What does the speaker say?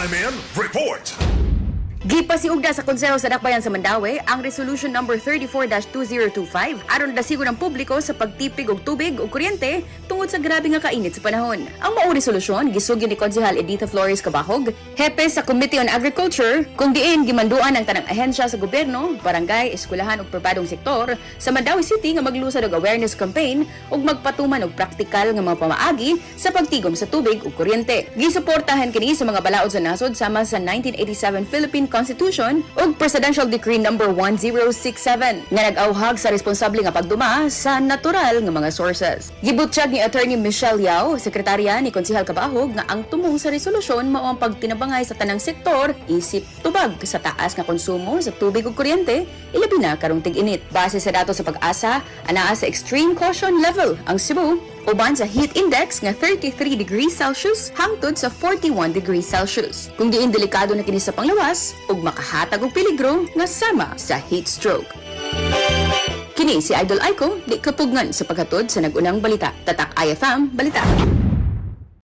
Time in Report. Gipasiugda sa Konseho sa Dakbayan sa Mandaue ang Resolution number 34-2025 aron dasigo ng publiko sa pagtipig og tubig o kuryente tungod sa grabe nga kainit sa panahon. Ang mao resolusyon gisugyo ni Konsehal Editha Flores Cabahog, hepe sa Committee on Agriculture, kung diin gimanduan ang tanang ahensya sa gobyerno, barangay, eskwelahan ug pribadong sektor sa Mandaue City nga maglusad og awareness campaign ug magpatuman og praktikal nga mga pamaagi sa pagtigom sa tubig ug kuryente. Gisuportahan kini sa mga balaod sa nasod sama sa 1987 Philippine Constitution ug Presidential Decree number 1067 nga nag-auhag sa responsable nga pagduma sa natural nga mga sources. Gibutyag ni Attorney Michelle Yao, sekretarya ni Konsehal Cabahog, nga ang tumong sa resolusyon mao ang pagtinabangay sa tanang sektor isip tubag sa taas nga konsumo sa tubig ug kuryente ilabi na karong tig-init. Base sa datos sa Pag-asa, anaa sa extreme caution level ang Cebu uban sa heat index nga 33 degrees Celsius hangtod sa 41 degrees Celsius. Kung diin delikado na kini sa panglawas ug makahatag og peligro nga sama sa heat stroke. Kini si Idol Aiko, di kapugngan sa paghatod sa nagunang balita. Tatak IFM Balita.